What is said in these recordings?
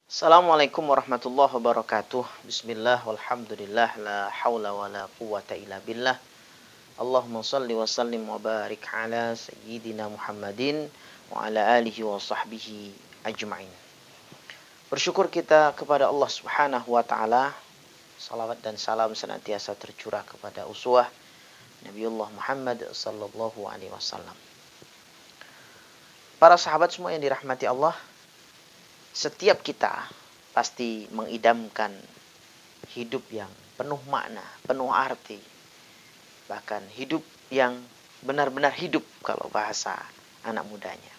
Assalamualaikum warahmatullahi wabarakatuh. Bismillah walhamdulillah la hawla wa la quwata illa billah. Allahumma salli wa sallim wa barik ala sayyidina Muhammadin wa ala alihi wa sahbihi ajma'in. Bersyukur kita kepada Allah Subhanahu wa taala. Salawat dan salam senantiasa tercurah kepada uswah Nabiullah Muhammad sallallahu alaihi wasallam. Para sahabat semua yang dirahmati Allah, setiap kita pasti mengidamkan hidup yang penuh makna, penuh arti. Bahkan hidup yang benar-benar hidup kalau bahasa anak mudanya.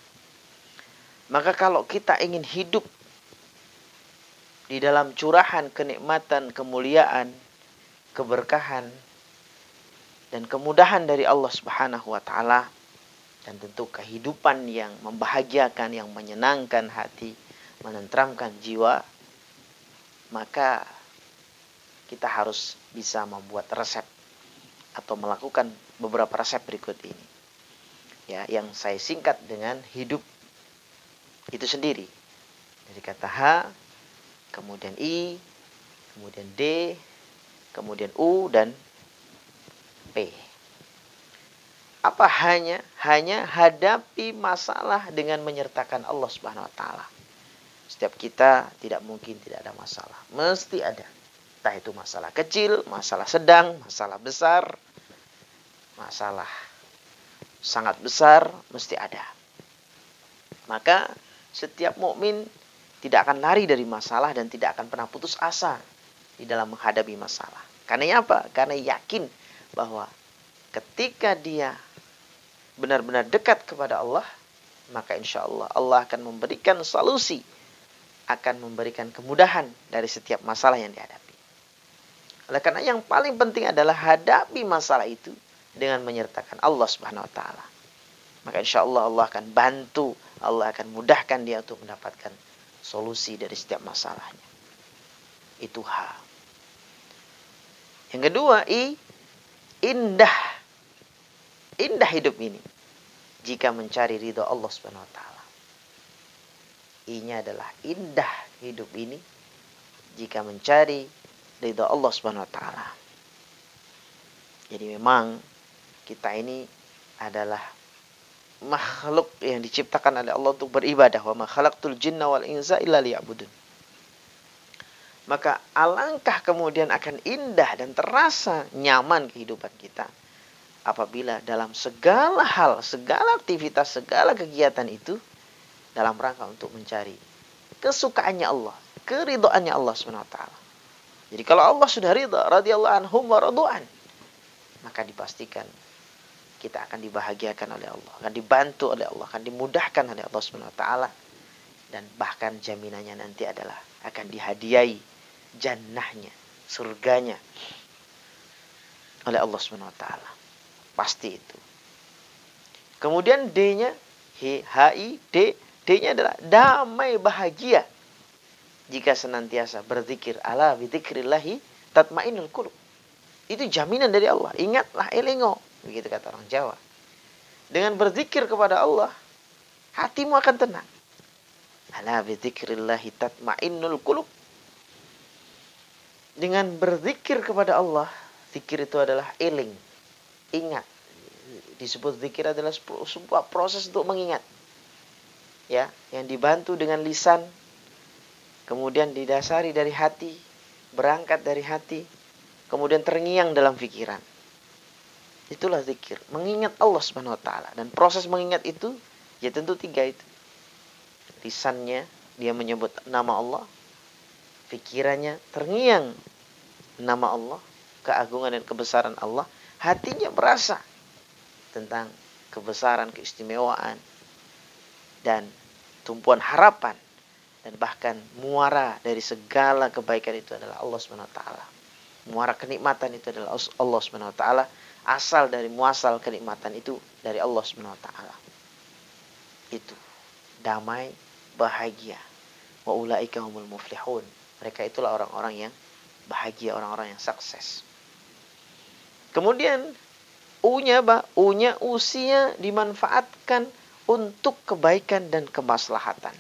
Maka kalau kita ingin hidup di dalam curahan kenikmatan, kemuliaan, keberkahan, dan kemudahan dari Allah Subhanahu wa taala, dan tentu kehidupan yang membahagiakan, yang menyenangkan hati, menenteramkan jiwa, maka kita harus bisa membuat resep atau melakukan beberapa resep berikut ini. Ya, yang saya singkat dengan hidup itu sendiri. Dari kata H, kemudian I, kemudian D, kemudian U dan P. Apa hanya hadapi masalah dengan menyertakan Allah Subhanahu wa taala. Setiap kita tidak mungkin tidak ada masalah. Mesti ada. Entah itu masalah kecil, masalah sedang, masalah besar, masalah sangat besar, mesti ada. Maka setiap mukmin tidak akan lari dari masalah dan tidak akan pernah putus asa di dalam menghadapi masalah. Karena apa? Karena yakin bahwa ketika dia benar-benar dekat kepada Allah, maka insya Allah Allah akan memberikan solusi, akan memberikan kemudahan dari setiap masalah yang dihadapi. Oleh karena yang paling penting adalah hadapi masalah itu dengan menyertakan Allah Subhanahu wa taala. Maka insya Allah Allah akan bantu, Allah akan mudahkan dia untuk mendapatkan solusi dari setiap masalahnya. Itu H. Yang kedua, I, indah. Indah hidup ini jika mencari ridho Allah Subhanahu wa taala. I-nya adalah indah hidup ini jika mencari ridha Allah Subhanahu wa taala. Jadi memang kita ini adalah makhluk yang diciptakan oleh Allah untuk beribadah. Wa ma khalaqtul jinna wal insa illa liya'budun. Maka alangkah kemudian akan indah dan terasa nyaman kehidupan kita apabila dalam segala hal, segala aktivitas, segala kegiatan itu dalam rangka untuk mencari kesukaannya Allah, keridhaannya Allah SWT. Jadi kalau Allah sudah ridha, radhiyallahu anhum wa radu'an, maka dipastikan kita akan dibahagiakan oleh Allah, akan dibantu oleh Allah, akan dimudahkan oleh Allah SWT, dan bahkan jaminannya nanti adalah akan dihadiahi jannahnya, surganya oleh Allah SWT. Pasti itu. Kemudian D-nya, H-I-D, D-nya adalah damai bahagia jika senantiasa berzikir. Ala bidzikrillahi tatmainnul qulub. Itu jaminan dari Allah. Ingatlah elingo, begitu kata orang Jawa. Dengan berzikir kepada Allah, hatimu akan tenang. Ala bidzikrillahi tatmainnul qulub. Dengan berzikir kepada Allah, zikir itu adalah eling, ingat. Disebut zikir adalah sebuah proses untuk mengingat. Ya, yang dibantu dengan lisan, kemudian didasari dari hati, berangkat dari hati, kemudian terngiang dalam pikiran. Itulah zikir, mengingat Allah Subhanahu wa taala. Dan proses mengingat itu ya tentu tiga itu. Lisannya dia menyebut nama Allah, pikirannya terngiang nama Allah, keagungan dan kebesaran Allah, hatinya berasa tentang kebesaran, keistimewaan, dan tumpuan harapan, dan bahkan muara dari segala kebaikan itu adalah Allah SWT. Muara kenikmatan itu adalah Allah SWT. Asal dari muasal kenikmatan itu dari Allah SWT. Itu damai, bahagia. Wa ulaika humul muflihun. Mereka itulah orang-orang yang bahagia, orang-orang yang sukses. Kemudian U-nya apa? U-nya usia dimanfaatkan untuk kebaikan dan kemaslahatan.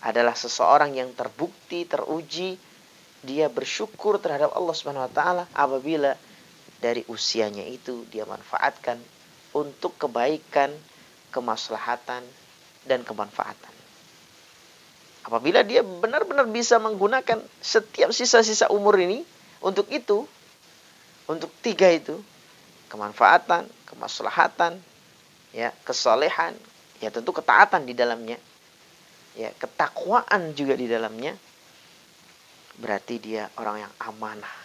adalah seseorang yang terbukti, teruji, dia bersyukur terhadap Allah Subhanahu wa taala apabila dari usianya itu dia manfaatkan untuk kebaikan, kemaslahatan, dan kemanfaatan. Apabila dia benar-benar bisa menggunakan setiap sisa-sisa umur ini untuk itu, untuk 3 itu, kemanfaatan, kemaslahatan, ya, kesolehan, ya tentu ketaatan di dalamnya, ya, ketakwaan juga di dalamnya, berarti dia orang yang amanah.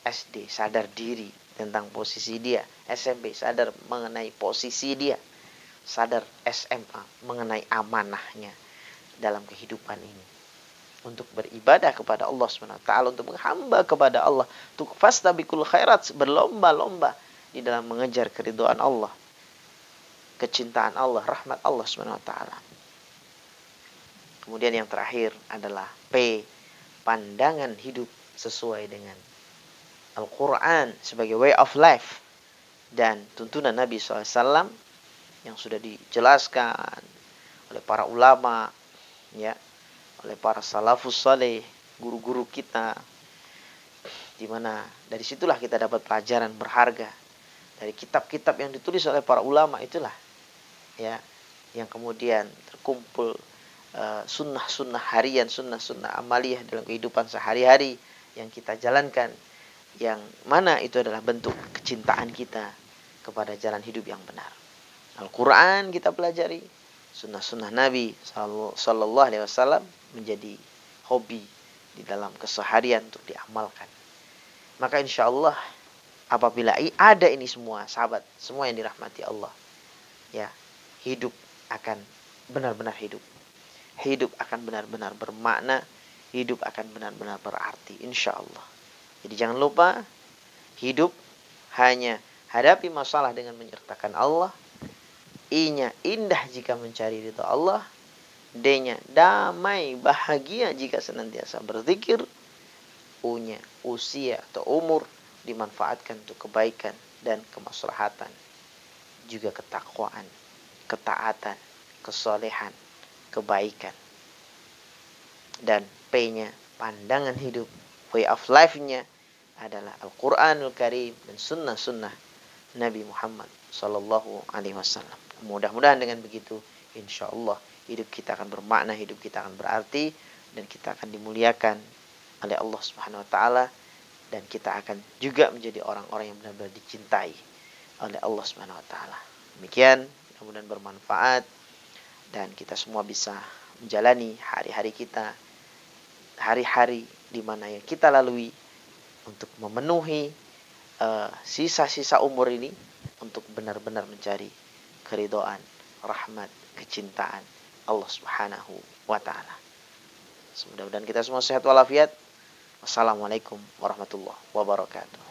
SD sadar diri tentang posisi dia, SMP sadar mengenai posisi dia, sadar SMA mengenai amanahnya dalam kehidupan ini, untuk beribadah kepada Allah SWT, untuk menghamba kepada Allah, untuk fastabiqul khairat, berlomba-lomba di dalam mengejar keridhaan Allah, kecintaan Allah, rahmat Allah SWT. Kemudian yang terakhir adalah P, pandangan hidup sesuai dengan Al-Quran sebagai way of life dan tuntunan Nabi SAW yang sudah dijelaskan oleh para ulama, ya, oleh para salafus saleh, guru-guru kita, di mana dari situlah kita dapat pelajaran berharga dari kitab-kitab yang ditulis oleh para ulama itulah, ya, yang kemudian terkumpul sunnah-sunnah harian, sunnah-sunnah amaliyah dalam kehidupan sehari-hari yang kita jalankan, yang mana itu adalah bentuk kecintaan kita kepada jalan hidup yang benar. Al-Quran kita pelajari, sunnah-sunnah Nabi Sallallahu Alaihi Wasallam menjadi hobi di dalam keseharian untuk diamalkan. Maka insya Allah apabila ada ini semua, sahabat, semua yang dirahmati Allah, ya, hidup akan benar-benar hidup. Hidup akan benar-benar bermakna, hidup akan benar-benar berarti, insya Allah. Jadi jangan lupa, hidup hanya hadapi masalah dengan menyertakan Allah. I-nya indah jika mencari ridha Allah. D-nya damai, bahagia jika senantiasa berzikir. U-nya usia atau umur dimanfaatkan untuk kebaikan dan kemaslahatan. Juga ketakwaan, ketaatan, kesolehan, kebaikan. Dan P-nya pandangan hidup, way of life-nya adalah Al-Quranul Karim dan sunnah-sunnah Nabi Muhammad Sallallahu Alaihi Wasallam. Mudah-mudahan dengan begitu, insya Allah hidup kita akan bermakna, hidup kita akan berarti, dan kita akan dimuliakan oleh Allah Subhanahu Wa Taala, dan kita akan juga menjadi orang-orang yang benar-benar dicintai oleh Allah Subhanahu Wa Taala. Demikian, mudah-mudahan bermanfaat dan kita semua bisa menjalani hari-hari kita, hari-hari di mana yang kita lalui untuk memenuhi sisa-sisa umur ini untuk benar-benar mencari keridhaan, rahmat, kecintaan Allah Subhanahu wa taala. Mudah-mudahan kita semua sehat walafiat. Wassalamualaikum warahmatullahi wabarakatuh.